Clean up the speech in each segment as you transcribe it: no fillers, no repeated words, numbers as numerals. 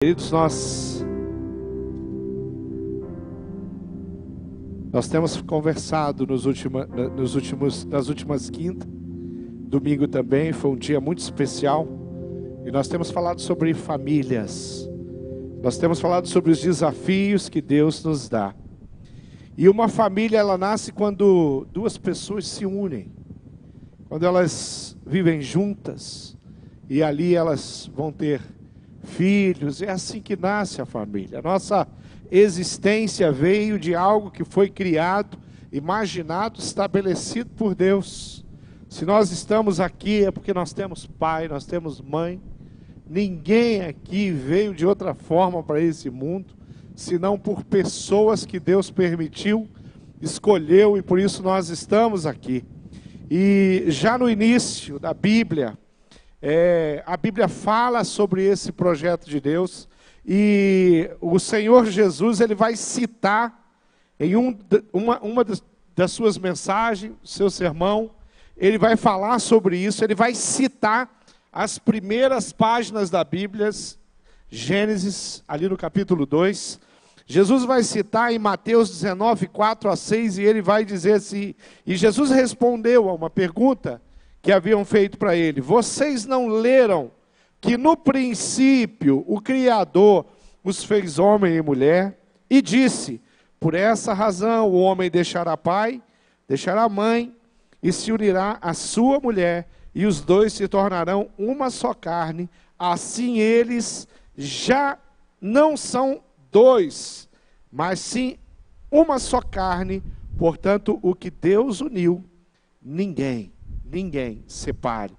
Queridos, nós temos conversado nas últimas quintas, domingo também, foi um dia muito especial, e nós temos falado sobre famílias, nós temos falado sobre os desafios que Deus nos dá. E uma família, ela nasce quando duas pessoas se unem, quando elas vivem juntas, e ali elas vão ter filhos. É assim que nasce a família. A nossa existência veio de algo que foi criado, imaginado, estabelecido por Deus. Se nós estamos aqui é porque nós temos pai, nós temos mãe. Ninguém aqui veio de outra forma para esse mundo, senão por pessoas que Deus permitiu, escolheu, e por isso nós estamos aqui. E já no início da Bíblia, a Bíblia fala sobre esse projeto de Deus, e o Senhor Jesus, ele vai citar em uma das suas mensagens, seu sermão, ele vai falar sobre isso, ele vai citar as primeiras páginas da Bíblia, Gênesis, ali no capítulo 2, Jesus vai citar em Mateus 19, 4 a 6, e ele vai dizer assim, e Jesus respondeu a uma pergunta que haviam feito para ele: vocês não leram que no princípio o Criador os fez homem e mulher? E disse, por essa razão o homem deixará pai, deixará mãe, e se unirá à sua mulher, e os dois se tornarão uma só carne. Assim eles já não são dois, mas sim uma só carne. Portanto, o que Deus uniu, ninguém separe.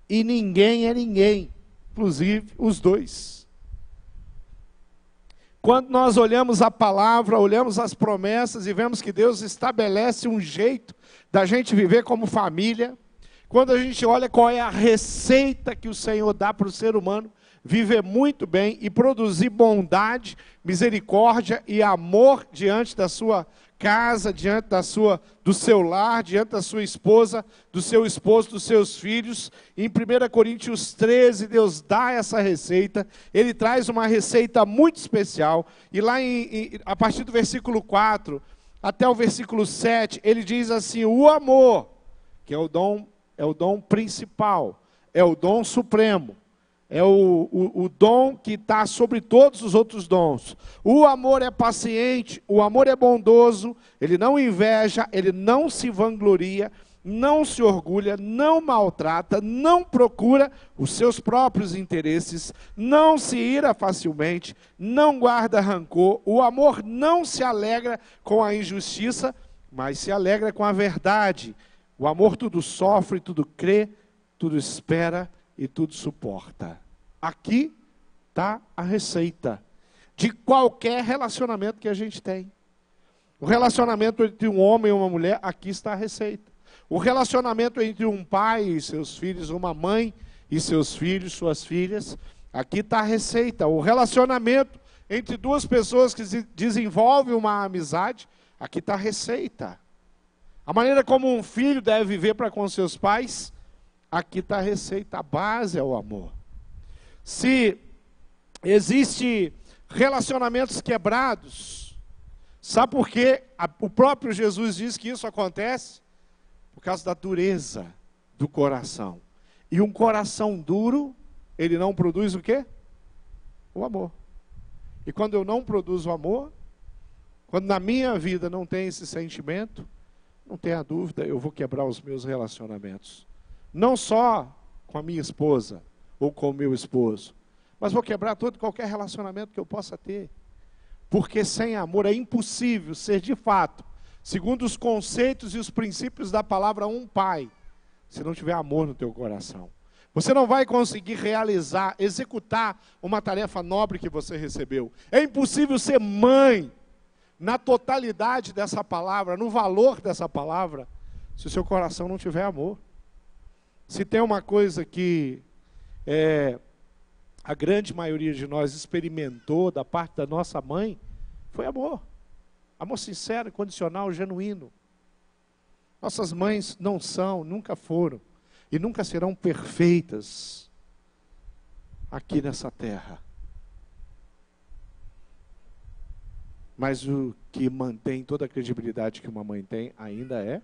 E ninguém é ninguém, inclusive os dois. Quando nós olhamos a palavra, olhamos as promessas e vemos que Deus estabelece um jeito da gente viver como família, quando a gente olha qual é a receita que o Senhor dá para o ser humano viver muito bem e produzir bondade, misericórdia e amor diante da sua casa, diante do seu lar, diante da sua esposa, do seu esposo, dos seus filhos. Em 1 Coríntios 13, Deus dá essa receita, ele traz uma receita muito especial, e lá a partir do versículo 4 até o versículo 7, ele diz assim: o amor, que é o dom principal, é o dom supremo, é o dom que está sobre todos os outros dons. O amor é paciente, o amor é bondoso, ele não inveja, ele não se vangloria, não se orgulha, não maltrata, não procura os seus próprios interesses, não se ira facilmente, não guarda rancor. O amor não se alegra com a injustiça, mas se alegra com a verdade. O amor tudo sofre, tudo crê, tudo espera e tudo suporta. Aqui está a receita de qualquer relacionamento que a gente tem. O relacionamento entre um homem e uma mulher, aqui está a receita. O relacionamento entre um pai e seus filhos, uma mãe e seus filhos, suas filhas, aqui está a receita. O relacionamento entre duas pessoas que desenvolvem uma amizade, aqui está a receita. A maneira como um filho deve viver para com seus pais, aqui está a receita. A base é o amor. Se existe relacionamentos quebrados, sabe por quê? O próprio Jesus diz que isso acontece por causa da dureza do coração. E um coração duro, ele não produz o quê? O amor. E quando eu não produzo o amor, quando na minha vida não tem esse sentimento, não tenha dúvida, eu vou quebrar os meus relacionamentos. Não só com a minha esposa ou com o meu esposo, mas vou quebrar todo e qualquer relacionamento que eu possa ter. Porque sem amor é impossível ser de fato, segundo os conceitos e os princípios da palavra, um pai, se não tiver amor no teu coração. Você não vai conseguir realizar, executar uma tarefa nobre que você recebeu. É impossível ser mãe, na totalidade dessa palavra, no valor dessa palavra, se o seu coração não tiver amor. Se tem uma coisa que a grande maioria de nós experimentou da parte da nossa mãe, foi amor. Amor sincero, incondicional, genuíno. Nossas mães não são, nunca foram, e nunca serão perfeitas aqui nessa terra. Mas o que mantém toda a credibilidade que uma mãe tem ainda é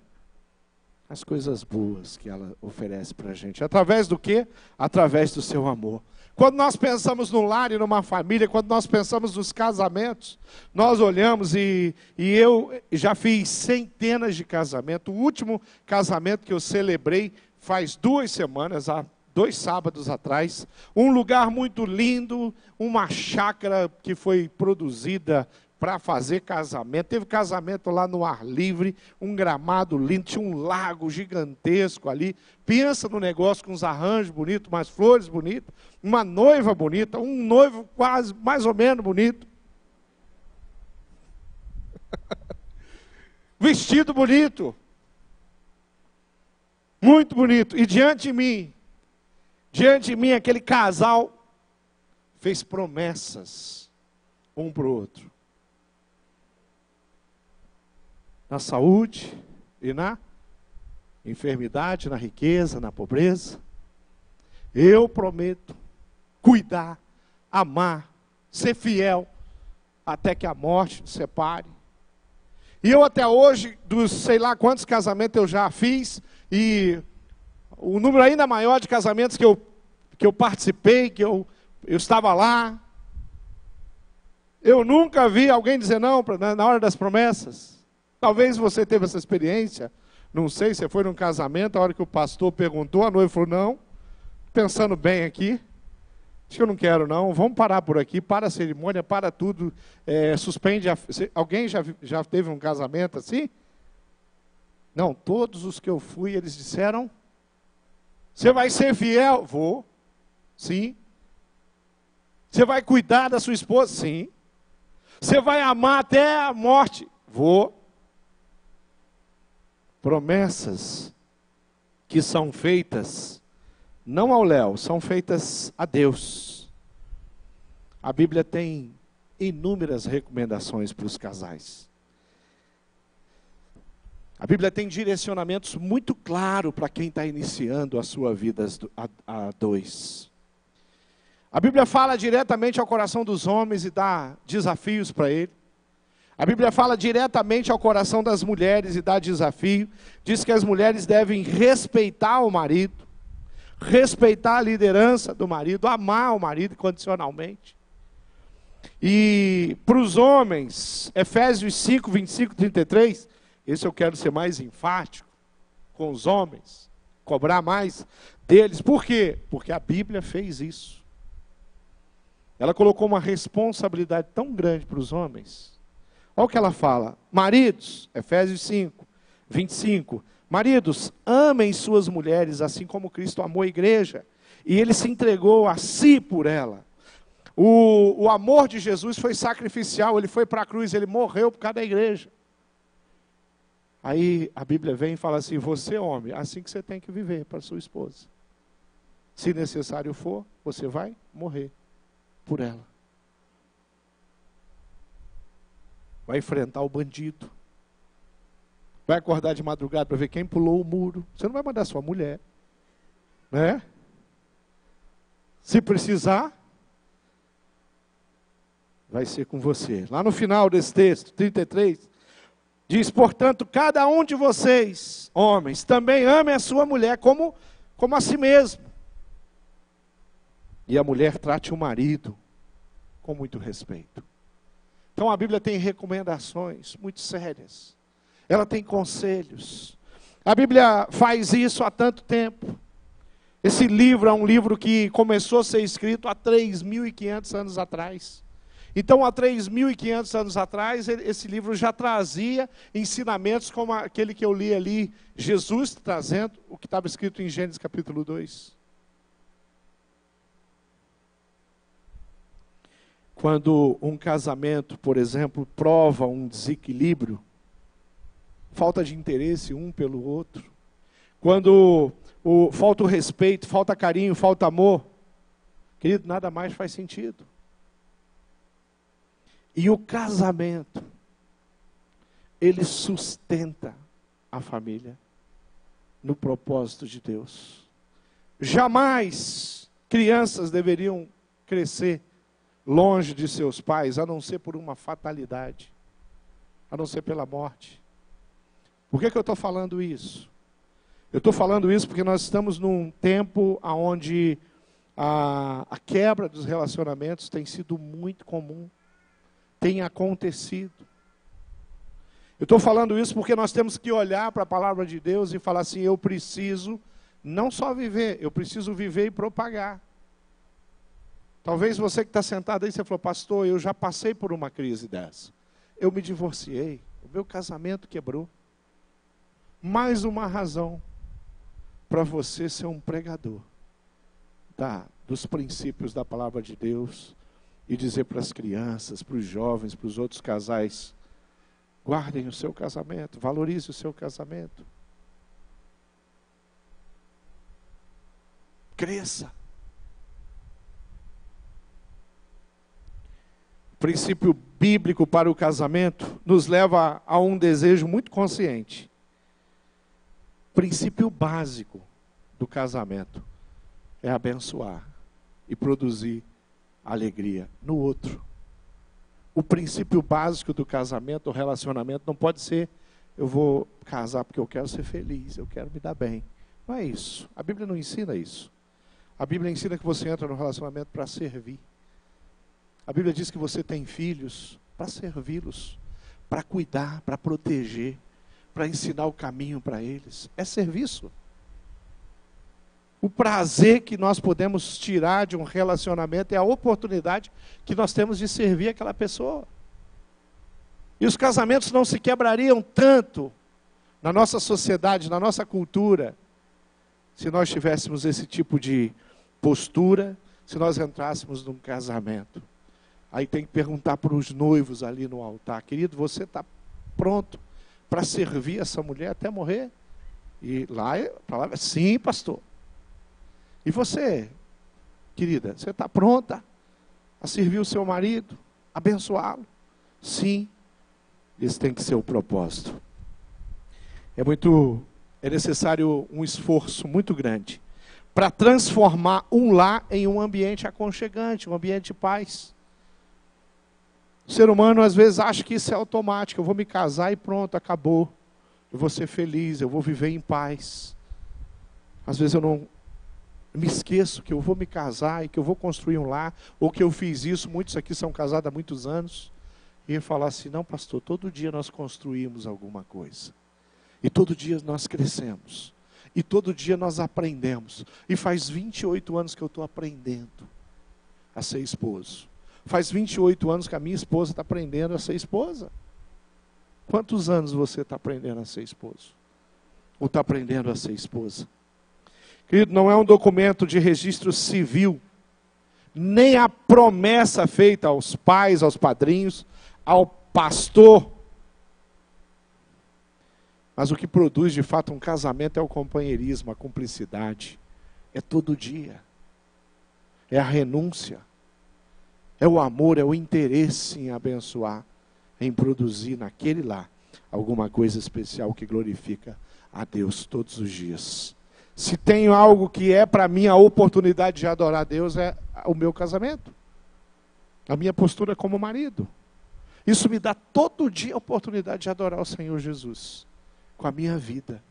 as coisas boas que ela oferece para a gente. Através do quê? Através do seu amor. Quando nós pensamos no lar e numa família, quando nós pensamos nos casamentos, nós olhamos e eu já fiz centenas de casamentos. O último casamento que eu celebrei faz 2 semanas, há 2 sábados atrás. Um lugar muito lindo, uma chácara que foi produzida para fazer casamento. Teve casamento lá no ar livre, um gramado lindo, tinha um lago gigantesco ali. Pensa no negócio com uns arranjos bonitos, umas flores bonitas, uma noiva bonita, um noivo quase, mais ou menos bonito. Vestido bonito. Muito bonito. E diante de mim, aquele casal fez promessas um para o outro. Na saúde e na enfermidade, na riqueza, na pobreza. Eu prometo cuidar, amar, ser fiel, até que a morte nos separe. E eu até hoje, dos sei lá quantos casamentos eu já fiz, e o número ainda maior de casamentos que eu participei, que eu estava lá, eu nunca vi alguém dizer não na hora das promessas. Talvez você teve essa experiência, não sei, você foi num casamento, a hora que o pastor perguntou, a noiva falou, não, pensando bem aqui, acho que eu não quero não, vamos parar por aqui, para a cerimônia, para tudo, suspende, alguém já teve um casamento assim? Não, todos os que eu fui, eles disseram, você vai ser fiel? Vou, sim. Você vai cuidar da sua esposa? Sim. Você vai amar até a morte? Vou. Promessas que são feitas, não ao Léo, são feitas a Deus. A Bíblia tem inúmeras recomendações para os casais. A Bíblia tem direcionamentos muito claros para quem está iniciando a sua vida a 2. A Bíblia fala diretamente ao coração dos homens e dá desafios para ele. A Bíblia fala diretamente ao coração das mulheres e dá desafio. Diz que as mulheres devem respeitar o marido, respeitar a liderança do marido, amar o marido incondicionalmente. E para os homens, Efésios 5, 25, 33, esse eu quero ser mais enfático com os homens, cobrar mais deles. Por quê? Porque a Bíblia fez isso. Ela colocou uma responsabilidade tão grande para os homens. Olha o que ela fala. Maridos, Efésios 5, 25. Maridos, amem suas mulheres, assim como Cristo amou a igreja. E ele se entregou a si por ela. O amor de Jesus foi sacrificial. Ele foi para a cruz, ele morreu por causa da igreja. Aí a Bíblia vem e fala assim, você homem, assim que você tem que viver para sua esposa. Se necessário for, você vai morrer por ela. Vai enfrentar o bandido. Vai acordar de madrugada para ver quem pulou o muro. Você não vai mandar sua mulher. Né? Se precisar, vai ser com você. Lá no final desse texto, 33, diz, portanto, cada um de vocês, homens, também ame a sua mulher como a si mesmo. E a mulher trate o marido com muito respeito. Então a Bíblia tem recomendações muito sérias. Ela tem conselhos. A Bíblia faz isso há tanto tempo. Esse livro é um livro que começou a ser escrito há 3.500 anos atrás. Então, há 3.500 anos atrás, esse livro já trazia ensinamentos como aquele que eu li ali, Jesus trazendo o que estava escrito em Gênesis capítulo 2. Quando um casamento, por exemplo, prova um desequilíbrio, falta de interesse um pelo outro, quando falta o respeito, falta carinho, falta amor, querido, nada mais faz sentido. E o casamento, ele sustenta a família no propósito de Deus. Jamais crianças deveriam crescer longe de seus pais, a não ser por uma fatalidade. a não ser pela morte. Por que eu estou falando isso? Eu estou falando isso porque nós estamos num tempo onde a quebra dos relacionamentos tem sido muito comum, tem acontecido. Eu estou falando isso porque nós temos que olhar para a palavra de Deus e falar assim, eu preciso não só viver, eu preciso viver e propagar. Talvez você que está sentado aí, você falou, pastor, eu já passei por uma crise dessa. Eu me divorciei, o meu casamento quebrou. Mais uma razão para você ser um pregador dos princípios da palavra de Deus e dizer para as crianças, para os jovens, para os outros casais, guardem o seu casamento, valorize o seu casamento. Cresça. O princípio bíblico para o casamento nos leva a um desejo muito consciente. O princípio básico do casamento é abençoar e produzir alegria no outro. O princípio básico do casamento, do relacionamento, não pode ser, eu vou casar porque eu quero ser feliz, eu quero me dar bem. Não é isso. A Bíblia não ensina isso. A Bíblia ensina que você entra no relacionamento para servir. A Bíblia diz que você tem filhos para servi-los, para cuidar, para proteger, para ensinar o caminho para eles. É serviço. O prazer que nós podemos tirar de um relacionamento é a oportunidade que nós temos de servir aquela pessoa. E os casamentos não se quebrariam tanto na nossa sociedade, na nossa cultura, se nós tivéssemos esse tipo de postura, se nós entrássemos num casamento. Aí tem que perguntar para os noivos ali no altar, querido, você está pronto para servir essa mulher até morrer? E lá a palavra é sim, pastor. E você, querida, você está pronta a servir o seu marido, abençoá-lo? Sim, esse tem que ser o propósito. É necessário um esforço muito grande para transformar um lar em um ambiente aconchegante, um ambiente de paz. O ser humano às vezes acha que isso é automático, eu vou me casar e pronto, acabou. Eu vou ser feliz, eu vou viver em paz. Às vezes eu não me esqueço que eu vou me casar e que eu vou construir um lar, ou que eu fiz isso, muitos aqui são casados há muitos anos, e falar assim, não pastor, todo dia nós construímos alguma coisa, e todo dia nós crescemos, e todo dia nós aprendemos, e faz 28 anos que eu estou aprendendo a ser esposo, faz 28 anos que a minha esposa está aprendendo a ser esposa. Quantos anos você está aprendendo a ser esposo? Ou está aprendendo a ser esposa? Querido, não é um documento de registro civil, nem a promessa feita aos pais, aos padrinhos, ao pastor. Mas o que produz de fato um casamento é o companheirismo, a cumplicidade. É todo dia. É a renúncia. É o amor, é o interesse em abençoar, em produzir naquele lar alguma coisa especial que glorifica a Deus todos os dias. Se tenho algo que é para mim a oportunidade de adorar a Deus, é o meu casamento. A minha postura como marido. Isso me dá todo dia a oportunidade de adorar o Senhor Jesus. Com a minha vida.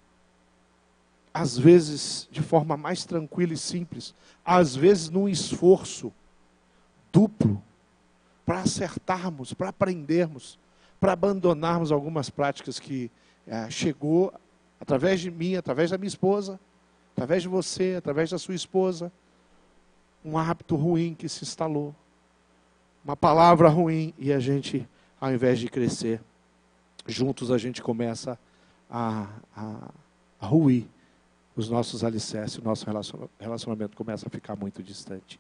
Às vezes de forma mais tranquila e simples. Às vezes num esforço duplo. Para acertarmos, para aprendermos. Para abandonarmos algumas práticas que chegou através de mim, através da minha esposa. Através de você, através da sua esposa, um hábito ruim que se instalou, uma palavra ruim, e a gente, ao invés de crescer, juntos a gente começa a ruir os nossos alicerces, o nosso relacionamento começa a ficar muito distante.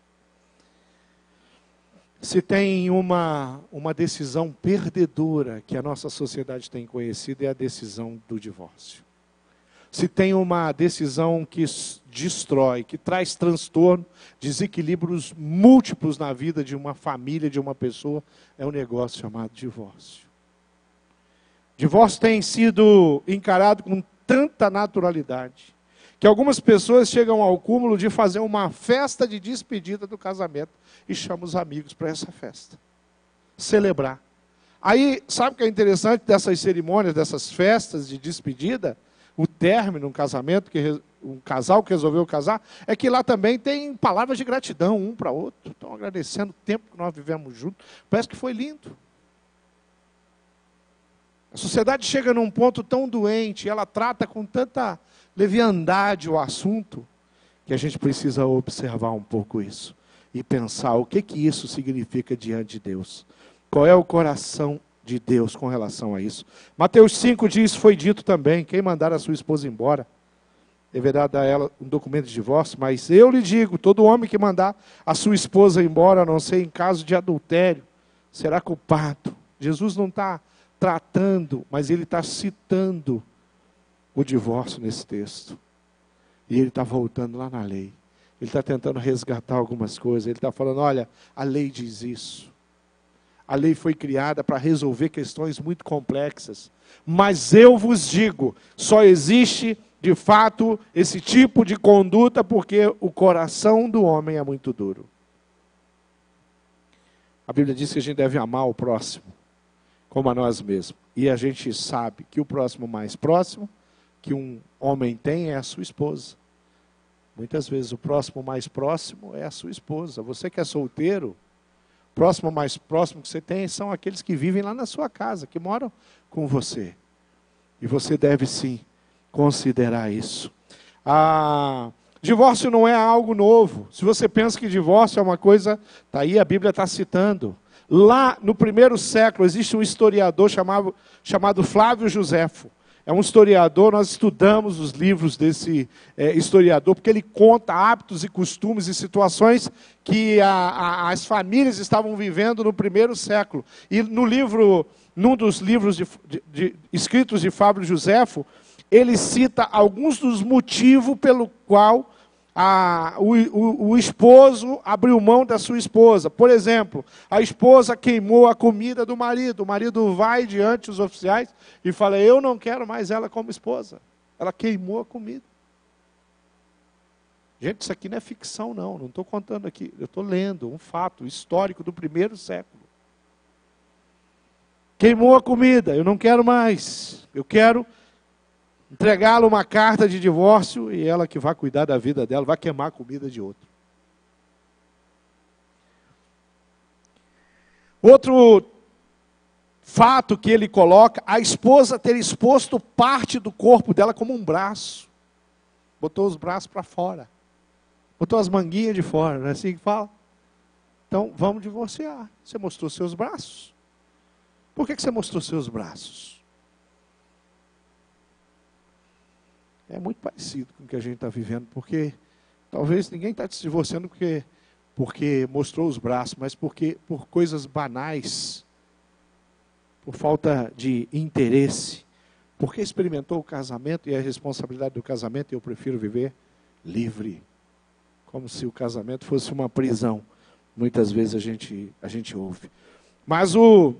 Se tem uma decisão perdedora que a nossa sociedade tem conhecido, é a decisão do divórcio. Se tem uma decisão que destrói, que traz transtorno, desequilíbrios múltiplos na vida de uma família, de uma pessoa, é um negócio chamado divórcio. Divórcio tem sido encarado com tanta naturalidade, que algumas pessoas chegam ao cúmulo de fazer uma festa de despedida do casamento e chamam os amigos para essa festa. Celebrar. Aí, sabe o que é interessante dessas cerimônias, dessas festas de despedida? O término, um casal que resolveu casar, é que lá também tem palavras de gratidão um para outro. Estão agradecendo o tempo que nós vivemos juntos. Parece que foi lindo. A sociedade chega num ponto tão doente, ela trata com tanta leviandade o assunto, que a gente precisa observar um pouco isso e pensar o que isso significa diante de Deus. Qual é o coração de Deus com relação a isso? Mateus 5 diz, foi dito também, quem mandar a sua esposa embora, deverá dar a ela um documento de divórcio, mas eu lhe digo, todo homem que mandar a sua esposa embora, a não ser em caso de adultério, será culpado. Jesus não está tratando, mas ele está citando o divórcio nesse texto. E ele está voltando lá na lei. Ele está tentando resgatar algumas coisas. Ele está falando, olha, a lei diz isso. A lei foi criada para resolver questões muito complexas. Mas eu vos digo, só existe, de fato, esse tipo de conduta porque o coração do homem é muito duro. A Bíblia diz que a gente deve amar o próximo como a nós mesmos. E a gente sabe que o próximo mais próximo que um homem tem é a sua esposa. Muitas vezes o próximo mais próximo é a sua esposa. Você que é solteiro, o próximo mais próximo que você tem são aqueles que vivem lá na sua casa, que moram com você. E você deve sim considerar isso. Divórcio não é algo novo. Se você pensa que divórcio é uma coisa, está aí, a Bíblia está citando. Lá no primeiro século existe um historiador chamado Flávio Joséfo. É um historiador, nós estudamos os livros desse historiador, porque ele conta hábitos e costumes e situações que as famílias estavam vivendo no primeiro século. E num dos livros escritos de Flávio Joséfo, ele cita alguns dos motivos pelo qual o esposo abriu mão da sua esposa. Por exemplo, a esposa queimou a comida do marido. O marido vai diante dos oficiais e fala, eu não quero mais ela como esposa. Ela queimou a comida. Gente, isso aqui não é ficção não estou contando aqui. Eu estou lendo um fato histórico do primeiro século. Queimou a comida, eu não quero mais. Eu quero entregá-la uma carta de divórcio e ela que vai cuidar da vida dela, vai queimar a comida de outro. Outro fato que ele coloca, a esposa ter exposto parte do corpo dela como um braço. Botou os braços para fora. Botou as manguinhas de fora, não é assim que fala? Então, vamos divorciar. Você mostrou seus braços. Por que você mostrou seus braços? É muito parecido com o que a gente está vivendo, porque talvez ninguém está se divorciando porque mostrou os braços, mas por coisas banais, por falta de interesse, porque experimentou o casamento e a responsabilidade do casamento, e eu prefiro viver livre, como se o casamento fosse uma prisão. Muitas vezes a gente ouve. Mas o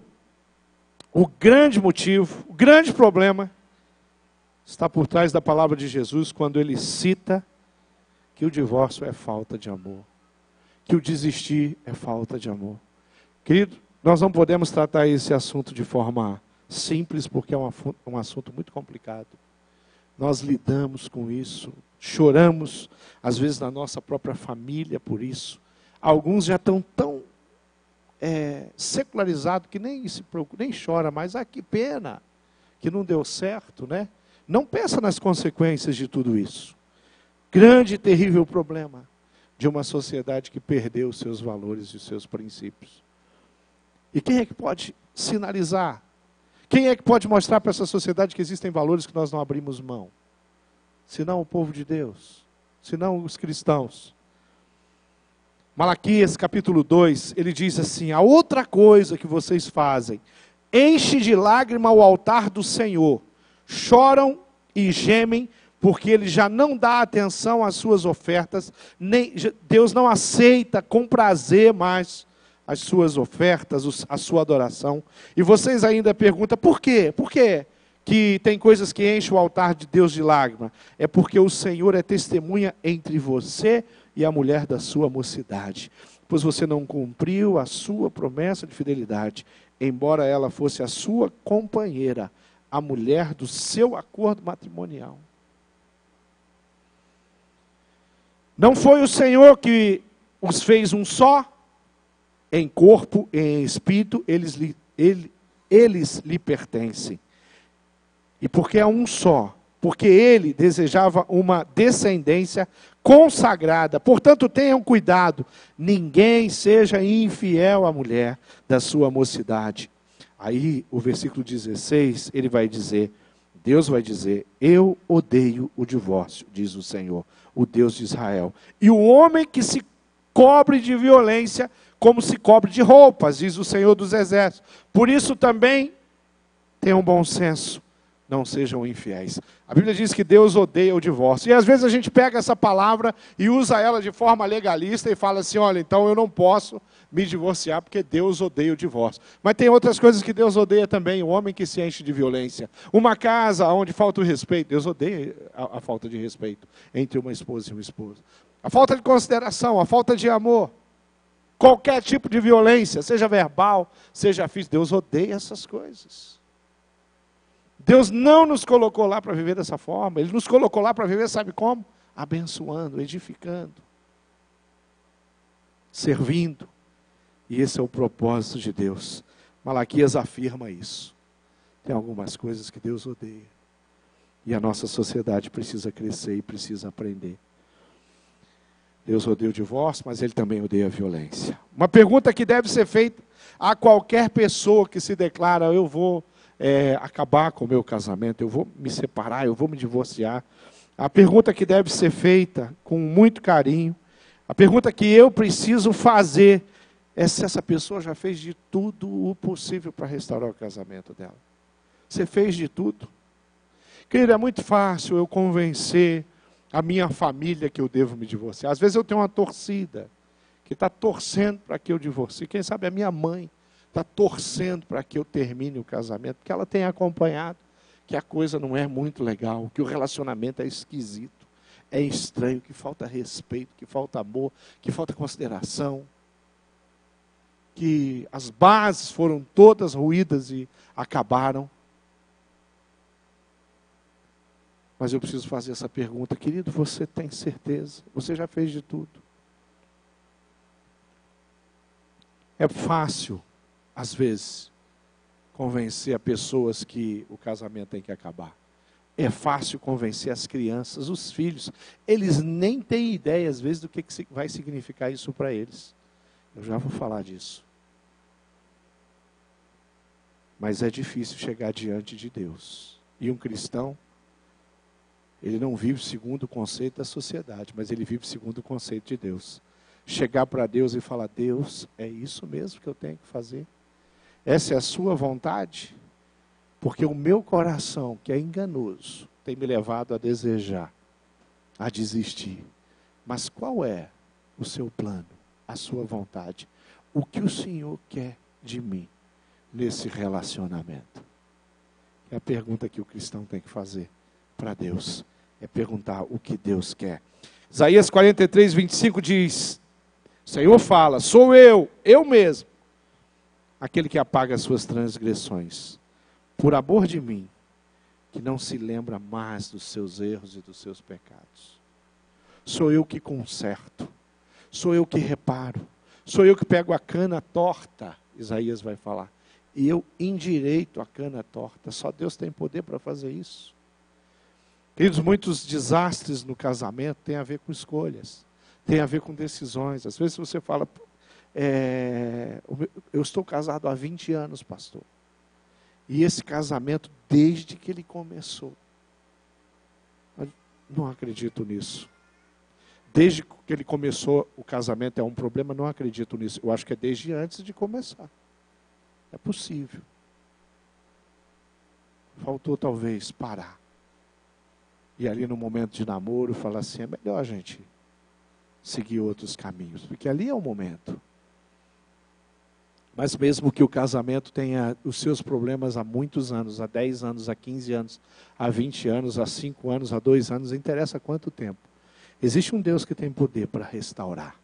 grande motivo, o grande problema, está por trás da palavra de Jesus, quando ele cita que o divórcio é falta de amor, que o desistir é falta de amor. Querido, nós não podemos tratar esse assunto de forma simples, porque é um assunto muito complicado. Nós lidamos com isso, choramos, às vezes na nossa própria família por isso. Alguns já estão tão secularizados que nem se preocupa, nem chora mais. Que pena que não deu certo, né? Não pensa nas consequências de tudo isso. Grande e terrível problema de uma sociedade que perdeu os seus valores e os seus princípios. E quem é que pode sinalizar? Quem é que pode mostrar para essa sociedade que existem valores que nós não abrimos mão? Senão o povo de Deus, senão os cristãos. Malaquias capítulo 2, ele diz assim, a outra coisa que vocês fazem, enche de lágrima o altar do Senhor, choram e gemem, porque ele já não dá atenção às suas ofertas, Deus não aceita com prazer mais as suas ofertas, a sua adoração. E vocês ainda perguntam, por quê? Por quê que tem coisas que enchem o altar de Deus de lágrima? É porque o Senhor é testemunha entre você e a mulher da sua mocidade. pois você não cumpriu a sua promessa de fidelidade, embora ela fosse a sua companheira, a mulher do seu acordo matrimonial. Não foi o Senhor que os fez um só, em corpo e em espírito, eles lhe pertencem. E porque é um só, porque ele desejava uma descendência consagrada. Portanto, tenham cuidado, ninguém seja infiel à mulher da sua mocidade. Aí, o versículo 16, ele vai dizer, Deus vai dizer, eu odeio o divórcio, diz o Senhor, o Deus de Israel. E o homem que se cobre de violência, como se cobre de roupas, diz o Senhor dos Exércitos. Por isso também, tenham bom senso, não sejam infiéis. A Bíblia diz que Deus odeia o divórcio. E às vezes a gente pega essa palavra e usa ela de forma legalista e fala assim, olha, então eu não posso me divorciar porque Deus odeia o divórcio. Mas tem outras coisas que Deus odeia também, o homem que se enche de violência. Uma casa onde falta o respeito, Deus odeia a falta de respeito entre uma esposa e um esposo. A falta de consideração, a falta de amor. Qualquer tipo de violência, seja verbal, seja física, Deus odeia essas coisas. Deus não nos colocou lá para viver dessa forma, Ele nos colocou lá para viver, sabe como? Abençoando, edificando, servindo. E esse é o propósito de Deus. Malaquias afirma isso. Tem algumas coisas que Deus odeia. E a nossa sociedade precisa crescer e precisa aprender. Deus odeia o divórcio, mas Ele também odeia a violência. Uma pergunta que deve ser feita a qualquer pessoa que se declara, eu vou acabar com o meu casamento, eu vou me separar, eu vou me divorciar. A pergunta que deve ser feita com muito carinho, a pergunta que eu preciso fazer é se essa pessoa já fez de tudo o possível para restaurar o casamento dela. Você fez de tudo? Querido, é muito fácil eu convencer a minha família que eu devo me divorciar. Às vezes eu tenho uma torcida que está torcendo para que eu divorcie. Quem sabe a minha mãe está torcendo para que eu termine o casamento, porque ela tem acompanhado que a coisa não é muito legal, que o relacionamento é esquisito, é estranho, que falta respeito, que falta amor, que falta consideração, que as bases foram todas ruídas e acabaram. Mas eu preciso fazer essa pergunta, querido, você tem certeza? Você já fez de tudo? É fácil, às vezes, convencer a pessoas que o casamento tem que acabar. É fácil convencer as crianças, os filhos. Eles nem têm ideia, às vezes, do que vai significar isso para eles. Eu já vou falar disso. Mas é difícil chegar diante de Deus. E um cristão, ele não vive segundo o conceito da sociedade, mas ele vive segundo o conceito de Deus. Chegar para Deus e falar, Deus, é isso mesmo que eu tenho que fazer? Essa é a sua vontade? Porque o meu coração, que é enganoso, tem me levado a desejar, a desistir. Mas qual é o seu plano, a sua vontade? O que o Senhor quer de mim nesse relacionamento? É a pergunta que o cristão tem que fazer para Deus. É perguntar o que Deus quer. Isaías 43, 25 diz, o Senhor fala, sou eu mesmo, aquele que apaga as suas transgressões, por amor de mim, que não se lembra mais dos seus erros e dos seus pecados. Sou eu que conserto, sou eu que reparo, sou eu que pego a cana torta, Isaías vai falar, e eu endireito a cana torta. Só Deus tem poder para fazer isso. Queridos, muitos desastres no casamento têm a ver com escolhas, têm a ver com decisões. Às vezes você fala, eu estou casado há 20 anos, pastor. E esse casamento, desde que ele começou, eu não acredito nisso. Desde que ele começou, o casamento é um problema, não acredito nisso. Eu acho que é desde antes de começar. É possível. Faltou talvez parar. E ali no momento de namoro, falar assim, é melhor a gente seguir outros caminhos. Porque ali é o momento. Mas mesmo que o casamento tenha os seus problemas há muitos anos, há 10 anos, há 15 anos, há 20 anos, há 5 anos, há 2 anos, não interessa quanto tempo. Existe um Deus que tem poder para restaurar.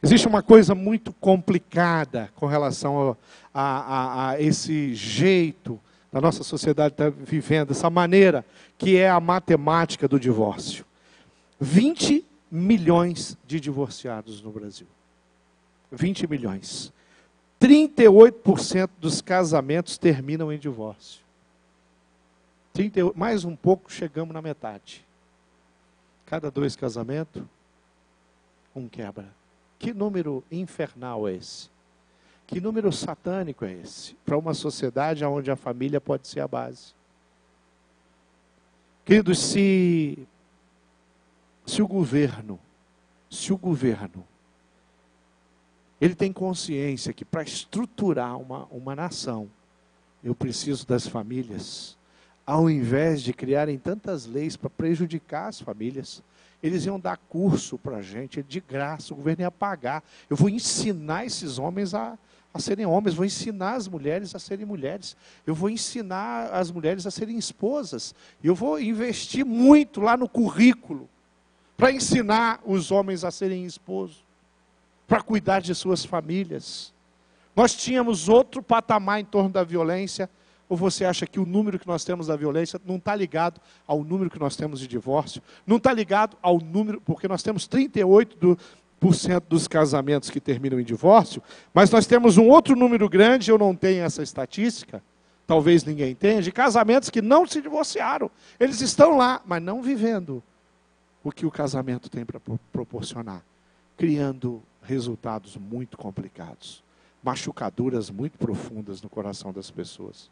Existe uma coisa muito complicada com relação a esse jeito da nossa sociedade estar vivendo, essa maneira que é a matemática do divórcio. 20 milhões de divorciados no Brasil. 20 milhões. 38% dos casamentos terminam em divórcio. 38, mais um pouco, chegamos na metade. Cada 2 casamentos, um quebra. Que número infernal é esse? Que número satânico é esse? Para uma sociedade onde a família pode ser a base. Queridos, se o governo, ele tem consciência que para estruturar uma nação, eu preciso das famílias, ao invés de criarem tantas leis para prejudicar as famílias, eles iam dar curso para a gente, de graça, o governo ia pagar. Eu vou ensinar esses homens a serem homens, vou ensinar as mulheres a serem mulheres, eu vou ensinar as mulheres a serem esposas, eu vou investir muito lá no currículo, para ensinar os homens a serem esposos, para cuidar de suas famílias. Nós tínhamos outro patamar em torno da violência. Ou você acha que o número que nós temos da violência não está ligado ao número que nós temos de divórcio? Não está ligado ao número, porque nós temos 38% dos casamentos que terminam em divórcio, mas nós temos um outro número grande, eu não tenho essa estatística, talvez ninguém tenha, de casamentos que não se divorciaram. Eles estão lá, mas não vivendo o que o casamento tem para proporcionar, criando resultados muito complicados, machucaduras muito profundas no coração das pessoas.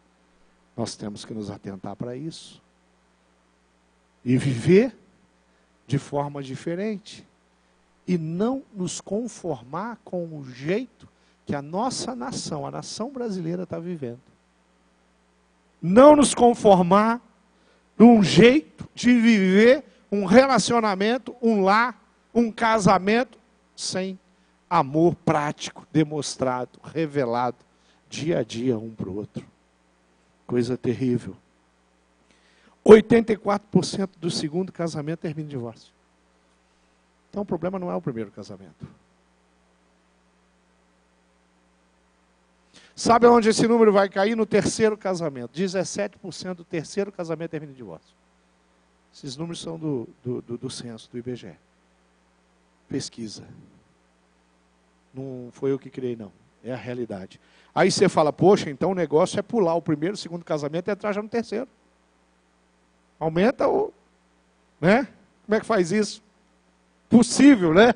Nós temos que nos atentar para isso e viver de forma diferente e não nos conformar com o jeito que a nossa nação, a nação brasileira está vivendo. Não nos conformar num jeito de viver um relacionamento, um lar, um casamento sem amor prático, demonstrado, revelado, dia a dia um para o outro. Coisa terrível. 84% do segundo casamento termina em divórcio. Então o problema não é o primeiro casamento. Sabe onde esse número vai cair? No terceiro casamento. 17% do terceiro casamento termina em divórcio. Esses números são do censo, do IBGE. Pesquisa. Não foi eu que criei, não. É a realidade. Aí você fala, poxa, então o negócio é pular o primeiro, o segundo casamento e entrar já no terceiro. Aumenta o... né? Como é que faz isso? Possível, né?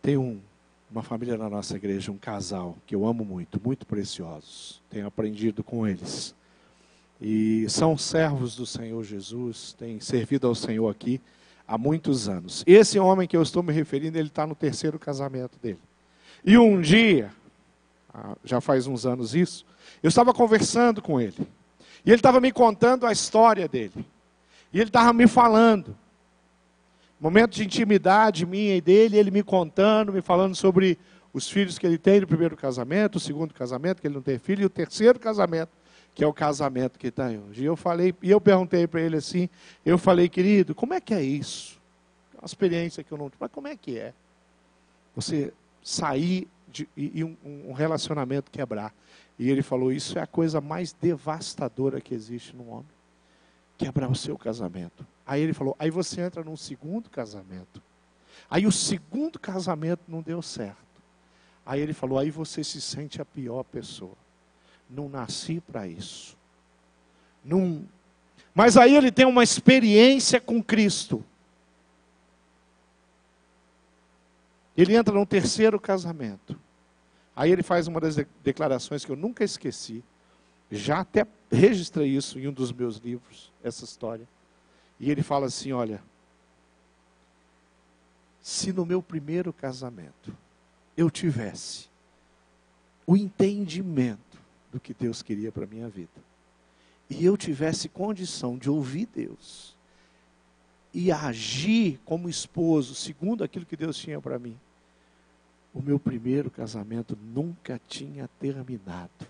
Tem uma família na nossa igreja, um casal, que eu amo muito, muito preciosos. Tenho aprendido com eles. E são servos do Senhor Jesus, têm servido ao Senhor aqui há muitos anos. Esse homem que eu estou me referindo, ele está no terceiro casamento dele. E um dia, já faz uns anos isso, eu estava conversando com ele. E ele estava me contando a história dele. E ele estava me falando. Momento de intimidade minha e dele, ele me contando, me falando sobre os filhos que ele tem no primeiro casamento, o segundo casamento, que ele não tem filho, e o terceiro casamento, que é o casamento que está hoje. E eu perguntei para ele assim, eu falei, querido, como é que é isso? Uma experiência que eu não tive, mas como é que é? Você sair e um relacionamento quebrar. E ele falou, isso é a coisa mais devastadora que existe no homem. Quebrar o seu casamento. Aí ele falou, aí você entra num segundo casamento. Aí o segundo casamento não deu certo. Aí ele falou, aí você se sente a pior pessoa. Não nasci para isso. Não... Mas aí ele tem uma experiência com Cristo. Ele entra num terceiro casamento. Aí ele faz uma das declarações que eu nunca esqueci. Já até registrei isso em um dos meus livros, essa história. E ele fala assim, olha, se no meu primeiro casamento eu tivesse o entendimento do que Deus queria para a minha vida, e eu tivesse condição de ouvir Deus, e agir como esposo, segundo aquilo que Deus tinha para mim, o meu primeiro casamento nunca tinha terminado.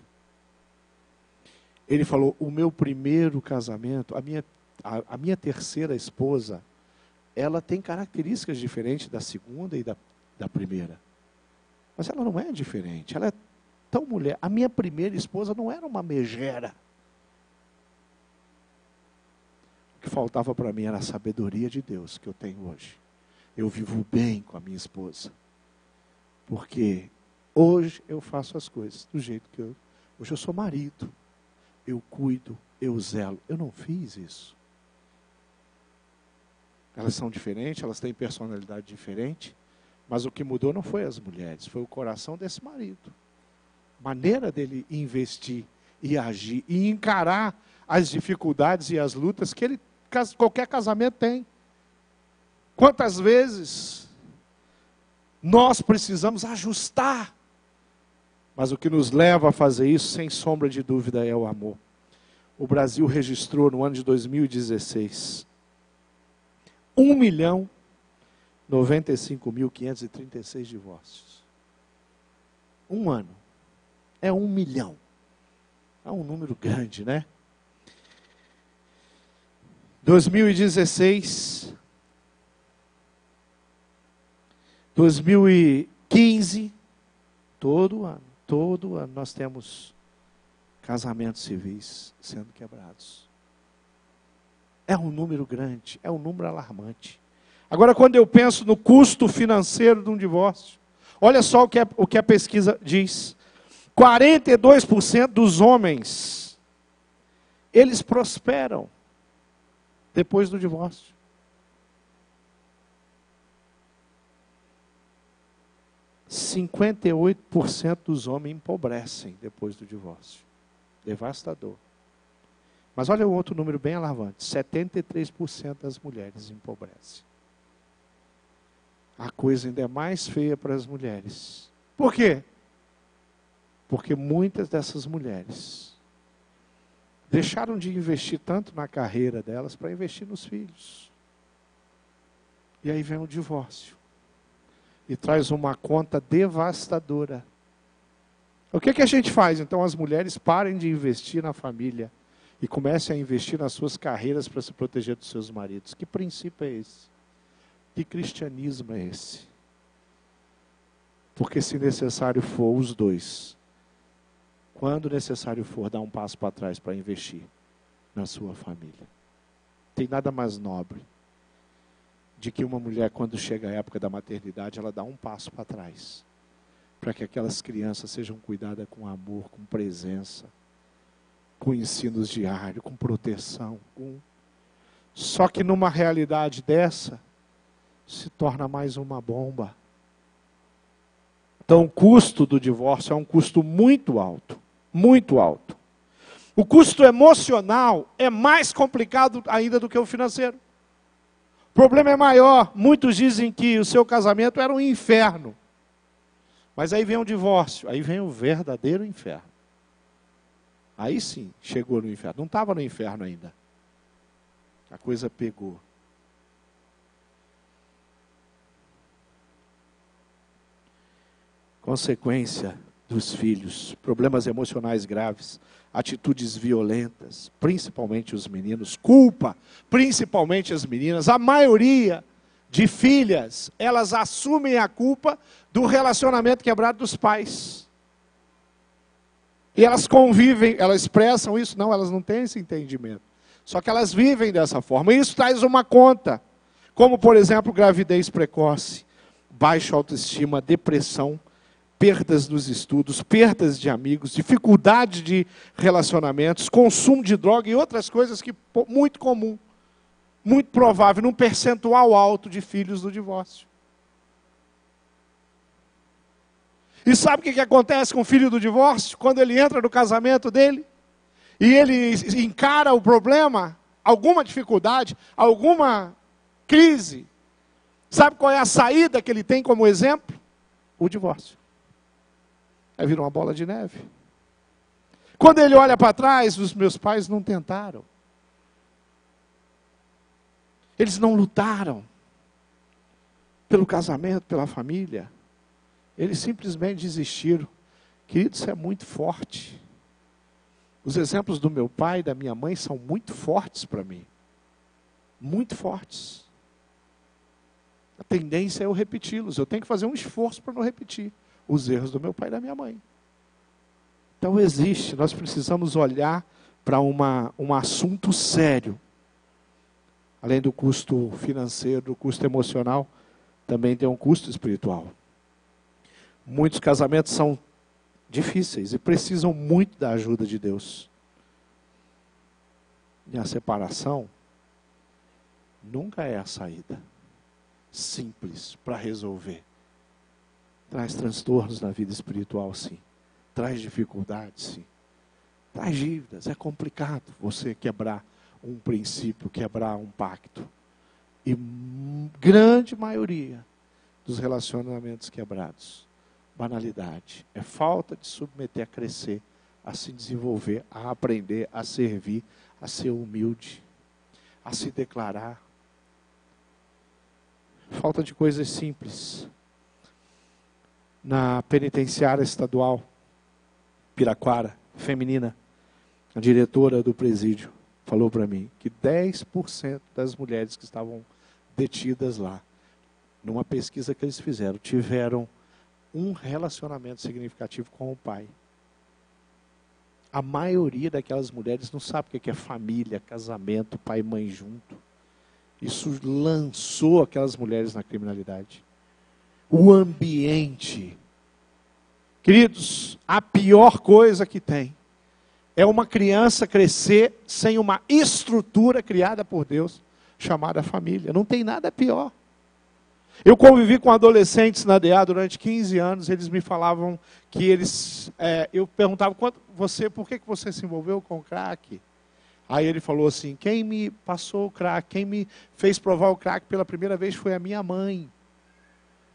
Ele falou, o meu primeiro casamento, a minha A minha terceira esposa, ela tem características diferentes da segunda e da primeira. Mas ela não é diferente, ela é tão mulher. A minha primeira esposa não era uma megera. O que faltava para mim era a sabedoria de Deus que eu tenho hoje. Eu vivo bem com a minha esposa. Porque hoje eu faço as coisas do jeito que eu... Hoje eu sou marido. Eu cuido, eu zelo. Eu não fiz isso. Elas são diferentes, elas têm personalidade diferente. Mas o que mudou não foi as mulheres, foi o coração desse marido. Maneira dele investir e agir e encarar as dificuldades e as lutas que qualquer casamento tem. Quantas vezes nós precisamos ajustar, mas o que nos leva a fazer isso, sem sombra de dúvida, é o amor. O Brasil registrou no ano de 2016 1.095.536 divórcios. Um ano. É 1 milhão. É um número grande, né? 2016, 2015, todo ano nós temos casamentos civis sendo quebrados. É um número grande, é um número alarmante. Agora, quando eu penso no custo financeiro de um divórcio, olha só o que a pesquisa diz. 42% dos homens, eles prosperam depois do divórcio. 58% dos homens empobrecem depois do divórcio. Devastador. Mas olha o outro número bem alarmante. 73% das mulheres empobrecem. A coisa ainda é mais feia para as mulheres. Por quê? Porque muitas dessas mulheres deixaram de investir tanto na carreira delas para investir nos filhos. E aí vem o divórcio. E traz uma conta devastadora. O que a gente faz? Então as mulheres parem de investir na família e comecem a investir nas suas carreiras para se proteger dos seus maridos. Que princípio é esse? Que cristianismo é esse? Porque se necessário for os dois, quando necessário for, dar um passo para trás para investir na sua família. Tem nada mais nobre de que uma mulher, quando chega a época da maternidade, ela dá um passo para trás, para que aquelas crianças sejam cuidadas com amor, com presença, com ensinos diários, com proteção. Só que numa realidade dessa, se torna mais uma bomba. Então o custo do divórcio é um custo muito alto, muito alto. O custo emocional é mais complicado ainda do que o financeiro. O problema é maior. Muitos dizem que o seu casamento era um inferno. Mas aí vem o divórcio, aí vem o verdadeiro inferno. Aí sim, chegou no inferno. Não estava no inferno ainda. A coisa pegou. Consequência dos filhos, problemas emocionais graves, atitudes violentas, principalmente os meninos, culpa, principalmente as meninas. A maioria de filhas, elas assumem a culpa do relacionamento quebrado dos pais. E elas convivem, elas expressam isso, não, elas não têm esse entendimento. Só que elas vivem dessa forma. E isso traz uma conta, como por exemplo, gravidez precoce, baixa autoestima, depressão, perdas nos estudos, perdas de amigos, dificuldade de relacionamentos, consumo de droga e outras coisas que muito comum, muito provável, num percentual alto de filhos do divórcio. E sabe o que acontece com o filho do divórcio? Quando ele entra no casamento dele, e ele encara o problema, alguma dificuldade, alguma crise, sabe qual é a saída que ele tem como exemplo? O divórcio. Aí vira uma bola de neve. Quando ele olha para trás, os meus pais não tentaram. Eles não lutaram pelo casamento, pela família. Eles simplesmente desistiram. Querido, isso é muito forte. Os exemplos do meu pai e da minha mãe são muito fortes para mim. muito fortes. A tendência é eu repeti-los. Eu tenho que fazer um esforço para não repetir os erros do meu pai e da minha mãe. Então existe, nós precisamos olhar para um assunto sério. Além do custo financeiro, do custo emocional, também tem um custo espiritual. Muitos casamentos são difíceis e precisam muito da ajuda de Deus. E a separação nunca é a saída simples para resolver. Traz transtornos na vida espiritual, sim. Traz dificuldades, sim. Traz dívidas. É complicado você quebrar um princípio, quebrar um pacto. E grande maioria dos relacionamentos quebrados, banalidade, é falta de submeter a crescer, a se desenvolver, a aprender, a servir, a ser humilde, a se declarar. Falta de coisas simples. Na penitenciária estadual, Piraquara, feminina, a diretora do presídio falou para mim que 10% das mulheres que estavam detidas lá, numa pesquisa que eles fizeram, tiveram um relacionamento significativo com o pai. A maioria daquelas mulheres não sabe o que é família, casamento, pai e mãe junto. Isso lançou aquelas mulheres na criminalidade. O ambiente. Queridos, a pior coisa que tem é uma criança crescer sem uma estrutura criada por Deus, chamada família. Não tem nada pior. Eu convivi com adolescentes na DA durante 15 anos, eles me falavam que eu perguntava, por que você se envolveu com o crack? Aí ele falou assim, quem me passou o crack, quem me fez provar o crack pela primeira vez foi a minha mãe.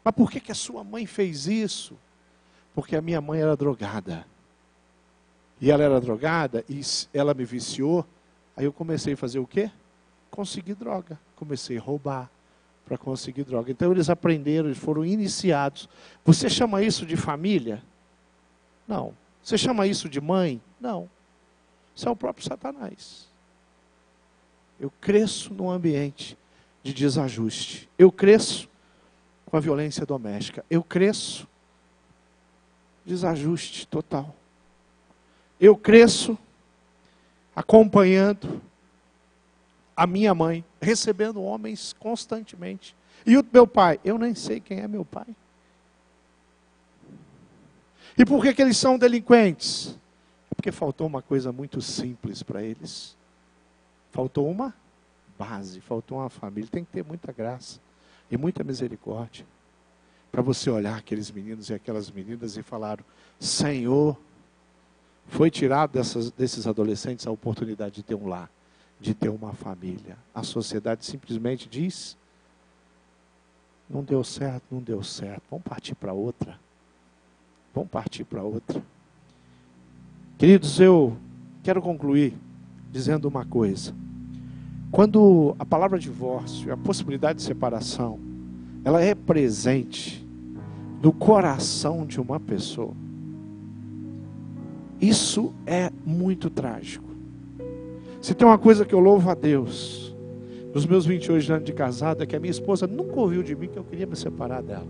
Mas por que a sua mãe fez isso? Porque a minha mãe era drogada. E ela era drogada e ela me viciou. Aí eu comecei a fazer o quê? Conseguir droga. Comecei a roubar para conseguir droga. Então eles aprenderam, eles foram iniciados. Você chama isso de família? Não. Você chama isso de mãe? Não. Isso é o próprio Satanás. Eu cresço num ambiente de desajuste. Eu cresço com a violência doméstica. Eu cresço desajuste total. Eu cresço acompanhando a minha mãe, recebendo homens constantemente. E o meu pai, eu nem sei quem é meu pai. E por que eles são delinquentes? É porque faltou uma coisa muito simples para eles. Faltou uma base, faltou uma família. Tem que ter muita graça e muita misericórdia para você olhar aqueles meninos e aquelas meninas e falar, Senhor, foi tirado desses adolescentes a oportunidade de ter um lar, de ter uma família. A sociedade simplesmente diz, não deu certo, não deu certo, vamos partir para outra. Vamos partir para outra. Queridos, eu quero concluir dizendo uma coisa. Quando a palavra divórcio, a possibilidade de separação, ela é presente no coração de uma pessoa, isso é muito trágico. Se tem uma coisa que eu louvo a Deus, nos meus 28 anos de casado, é que a minha esposa nunca ouviu de mim que eu queria me separar dela.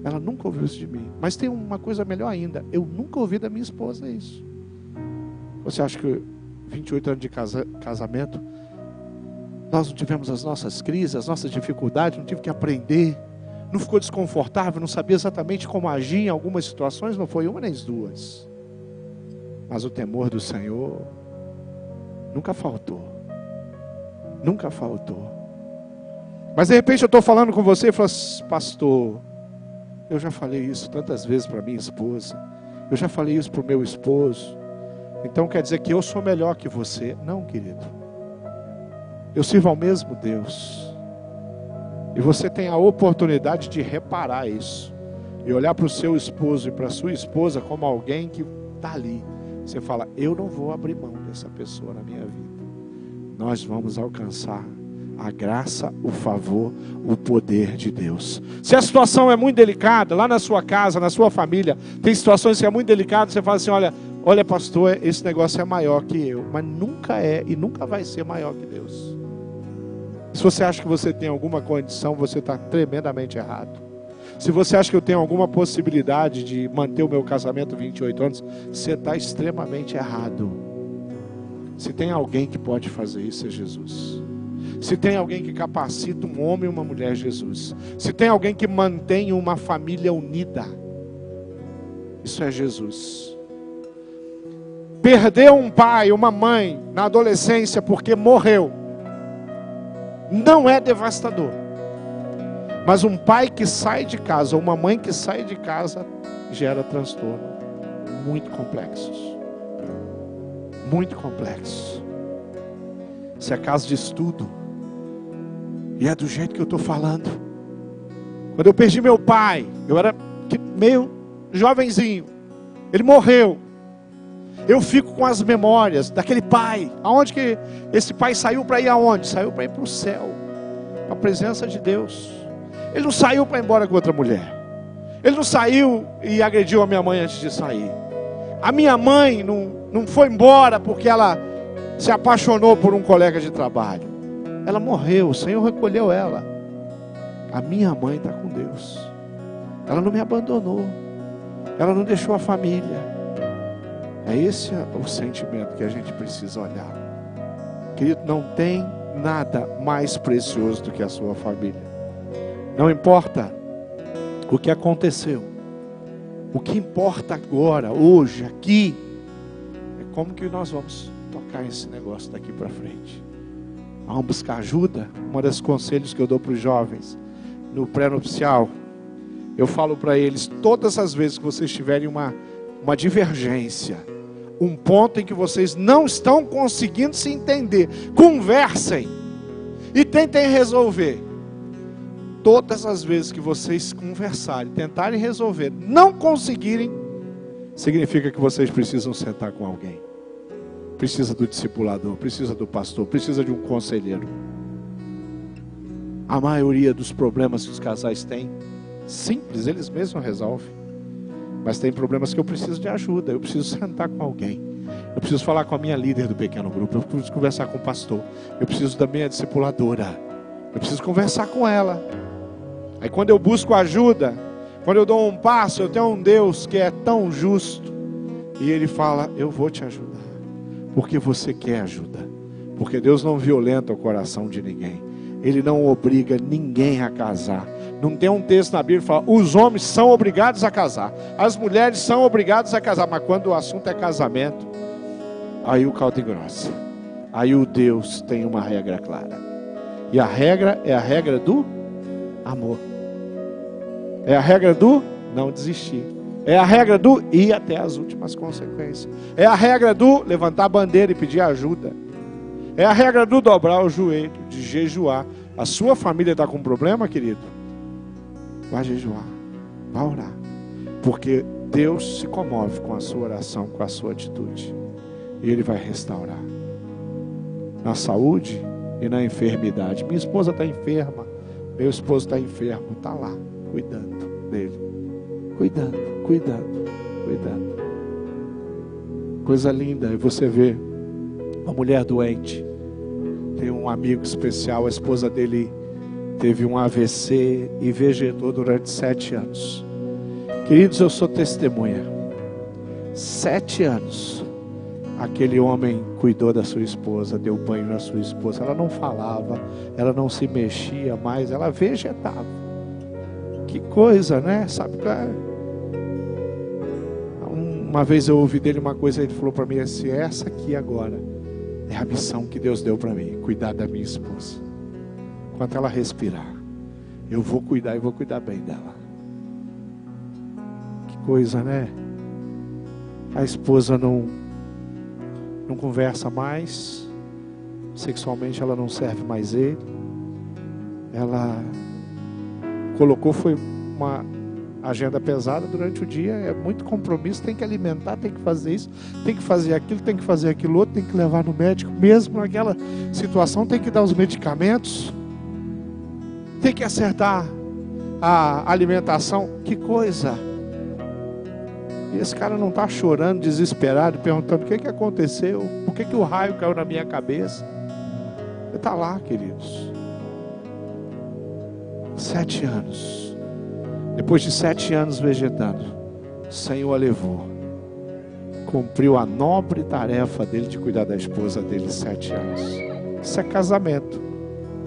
Ela nunca ouviu isso de mim. Mas tem uma coisa melhor ainda, eu nunca ouvi da minha esposa isso. Você acha que 28 anos de casamento, nós não tivemos as nossas crises, as nossas dificuldades, não tive que aprender, não ficou desconfortável, não sabia exatamente como agir em algumas situações, não foi uma nem duas. Mas o temor do Senhor nunca faltou. Nunca faltou. Mas de repente eu estou falando com você e falo assim, pastor, eu já falei isso tantas vezes para minha esposa, eu já falei isso para o meu esposo, então quer dizer que eu sou melhor que você? Não, querido. Eu sirvo ao mesmo Deus. E você tem a oportunidade de reparar isso. E olhar para o seu esposo e para a sua esposa como alguém que está ali. Você fala, eu não vou abrir mão dessa pessoa na minha vida. Nós vamos alcançar a graça, o favor, o poder de Deus. Se a situação é muito delicada, lá na sua casa, na sua família, tem situações que é muito delicada, você fala assim, olha pastor, esse negócio é maior que eu. Mas nunca é e nunca vai ser maior que Deus. Se você acha que você tem alguma condição, você está tremendamente errado. Se você acha que eu tenho alguma possibilidade de manter o meu casamento 28 anos, você está extremamente errado. Se tem alguém que pode fazer isso, é Jesus. Se tem alguém que capacita um homem e uma mulher, é Jesus. Se tem alguém que mantém uma família unida, isso é Jesus. Perder um pai, uma mãe na adolescência porque morreu, não é devastador. Mas um pai que sai de casa, ou uma mãe que sai de casa, gera transtorno muito complexos. Muito complexos. Se é caso de estudo, e é do jeito que eu estou falando. Quando eu perdi meu pai, eu era meio jovenzinho, ele morreu. Eu fico com as memórias daquele pai. Aonde que esse pai saiu para ir aonde? Saiu para ir para o céu, para a presença de Deus. Ele não saiu para ir embora com outra mulher. Ele não saiu e agrediu a minha mãe antes de sair. A minha mãe não foi embora porque ela se apaixonou por um colega de trabalho. Ela morreu, o Senhor recolheu ela. A minha mãe está com Deus. Ela não me abandonou. Ela não deixou a família. É esse o sentimento que a gente precisa olhar. Querido, não tem nada mais precioso do que a sua família. Não importa o que aconteceu. O que importa agora, hoje, aqui, é como que nós vamos tocar esse negócio daqui para frente. Vamos buscar ajuda. Um dos conselhos que eu dou para os jovens no pré-nupcial, eu falo para eles, todas as vezes que vocês tiverem uma divergência, um ponto em que vocês não estão conseguindo se entender, conversem e tentem resolver. Todas as vezes que vocês conversarem, tentarem resolver, não conseguirem, significa que vocês precisam sentar com alguém. Precisa do discipulador, precisa do pastor, precisa de um conselheiro. A maioria dos problemas que os casais têm, simples, eles mesmos resolvem. Mas tem problemas que eu preciso de ajuda, eu preciso sentar com alguém. Eu preciso falar com a minha líder do pequeno grupo, eu preciso conversar com o pastor, eu preciso da minha discipuladora, eu preciso conversar com ela. Aí quando eu busco ajuda, quando eu dou um passo, eu tenho um Deus que é tão justo, e Ele fala, eu vou te ajudar, porque você quer ajuda, porque Deus não violenta o coração de ninguém, Ele não obriga ninguém a casar. Não tem um texto na Bíblia que fala, os homens são obrigados a casar, as mulheres são obrigadas a casar, mas quando o assunto é casamento, aí o caldo engrossa, aí o Deus tem uma regra clara, e a regra é a regra do amor, é a regra do não desistir, é a regra do ir até as últimas consequências, é a regra do levantar a bandeira e pedir ajuda, é a regra do dobrar o joelho, de jejuar. A sua família está com problema, querido? Vai jejuar, vai orar, porque Deus se comove com a sua oração, com a sua atitude, e Ele vai restaurar na saúde e na enfermidade. Minha esposa está enferma, meu esposo está enfermo, está lá, cuidando dele, cuidando. Coisa linda é você ver uma mulher doente. Tem um amigo especial, a esposa dele teve um AVC e vegetou durante 7 anos. Queridos, eu sou testemunha. 7 anos aquele homem cuidou da sua esposa, deu banho na sua esposa. Ela não falava, ela não se mexia mais, ela vegetava. Que coisa, né? Sabe? Uma vez eu ouvi dele uma coisa, ele falou para mim assim, essa aqui agora é a missão que Deus deu para mim, cuidar da minha esposa. Enquanto ela respirar, eu vou cuidar e vou cuidar bem dela. Que coisa, né? A esposa não conversa mais, sexualmente ela não serve mais ele. Ela colocou, foi uma agenda pesada durante o dia, é muito compromisso, tem que alimentar, tem que fazer isso, tem que fazer aquilo, tem que fazer aquilo outro, tem que levar no médico, mesmo naquela situação, tem que dar os medicamentos, tem que acertar a alimentação. Que coisa! E esse cara não está chorando, desesperado, perguntando o que aconteceu, por que o raio caiu na minha cabeça. Ele está lá, queridos. 7 anos. Depois de 7 anos vegetando, o Senhor a levou. Cumpriu a nobre tarefa dele de cuidar da esposa dele 7 anos. Isso é casamento.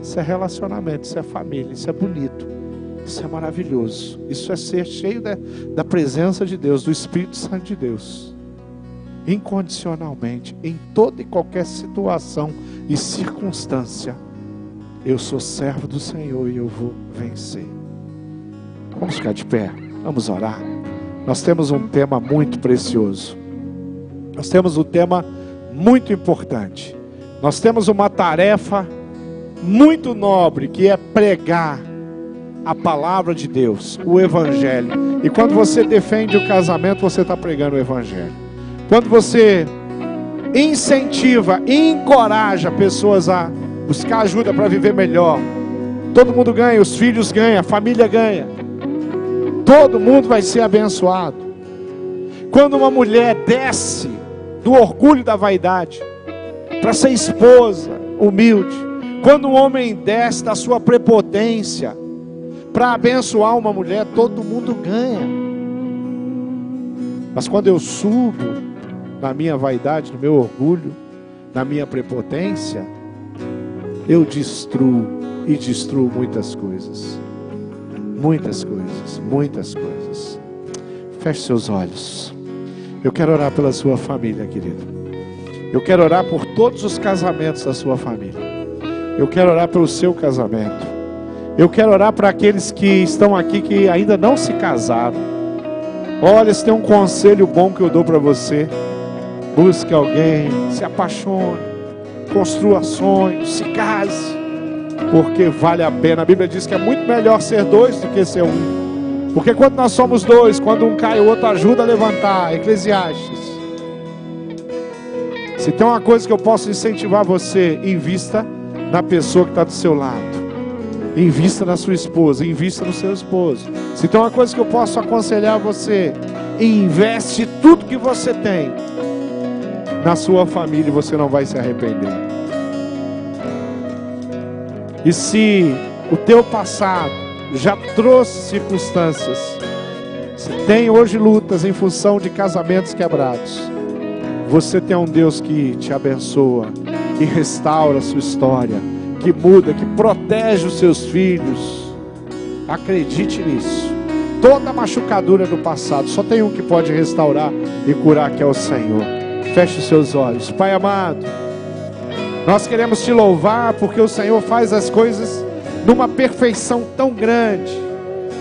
Isso é relacionamento. Isso é família. Isso é bonito. Isso é maravilhoso. Isso é ser cheio da presença de Deus, do Espírito Santo de Deus. Incondicionalmente, em toda e qualquer situação e circunstância, eu sou servo do Senhor e eu vou vencer. Vamos ficar de pé, vamos orar. Nós temos um tema muito precioso. Nós temos um tema muito importante. Nós temos uma tarefa muito nobre, que é pregar a palavra de Deus, o Evangelho. E quando você defende o casamento, você está pregando o Evangelho. Quando você incentiva e encoraja pessoas a buscar ajuda para viver melhor, todo mundo ganha, os filhos ganham, a família ganha. Todo mundo vai ser abençoado. Quando uma mulher desce do orgulho da vaidade para ser esposa humilde, quando um homem desce da sua prepotência para abençoar uma mulher, todo mundo ganha. Mas quando eu subo na minha vaidade, no meu orgulho, na minha prepotência, eu destruo e destruo muitas coisas. Muitas coisas, muitas coisas. Feche seus olhos. Eu quero orar pela sua família, querido. Eu quero orar por todos os casamentos da sua família. Eu quero orar pelo seu casamento. Eu quero orar para aqueles que estão aqui que ainda não se casaram. Olha, se tem um conselho bom que eu dou para você: busque alguém, se apaixone, construa sonhos, se case, porque vale a pena. A Bíblia diz que é muito melhor ser 2 do que ser 1. Porque quando nós somos 2, quando um cai, o outro ajuda a levantar. Eclesiastes. Se tem uma coisa que eu posso incentivar você, invista na pessoa que está do seu lado. Invista na sua esposa, invista no seu esposo. Se tem uma coisa que eu posso aconselhar você, investe tudo que você tem na sua família e você não vai se arrepender. E se o teu passado já trouxe circunstâncias, se tem hoje lutas em função de casamentos quebrados, você tem um Deus que te abençoa, que restaura a sua história, que muda, que protege os seus filhos. Acredite nisso. Toda machucadura do passado, só tem um que pode restaurar e curar, que é o Senhor. Feche os seus olhos. Pai amado, nós queremos te louvar porque o Senhor faz as coisas numa perfeição tão grande.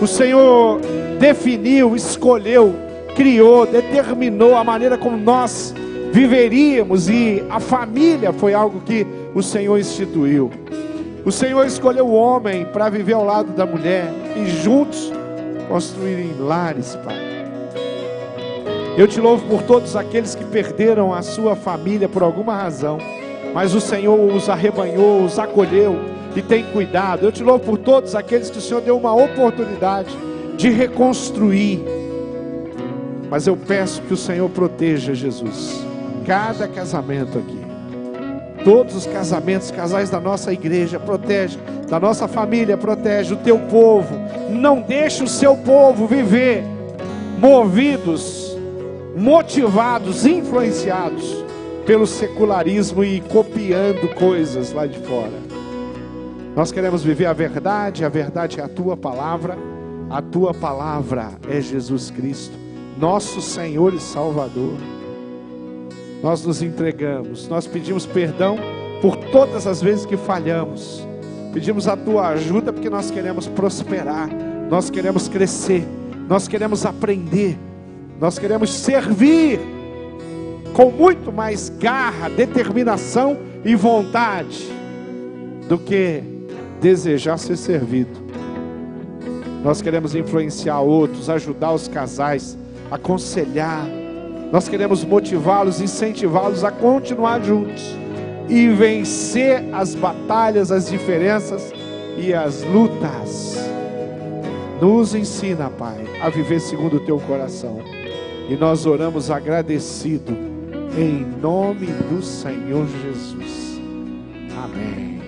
O Senhor definiu, escolheu, criou, determinou a maneira como nós viveríamos, e a família foi algo que o Senhor instituiu. O Senhor escolheu o homem para viver ao lado da mulher e juntos construírem lares, Pai. Eu te louvo por todos aqueles que perderam a sua família por alguma razão, mas o Senhor os arrebanhou, os acolheu e tem cuidado. Eu te louvo por todos aqueles que o Senhor deu uma oportunidade de reconstruir. Mas eu peço que o Senhor proteja, Jesus, cada casamento aqui. Todos os casamentos, casais da nossa igreja, protege, da nossa família, protege o teu povo. Não deixe o seu povo viver movidos, motivados, influenciados pelo secularismo e copiando coisas lá de fora. Nós queremos viver a verdade é a tua palavra é Jesus Cristo, nosso Senhor e Salvador. Nós nos entregamos, nós pedimos perdão por todas as vezes que falhamos, pedimos a tua ajuda porque nós queremos prosperar, nós queremos crescer, nós queremos aprender, nós queremos servir com muito mais garra, determinação e vontade do que desejar ser servido. Nós queremos influenciar outros, ajudar os casais, aconselhar. Nós queremos motivá-los, incentivá-los a continuar juntos e vencer as batalhas, as diferenças e as lutas. Nos ensina, Pai, a viver segundo o teu coração. E nós oramos agradecido em nome do Senhor Jesus. Amém.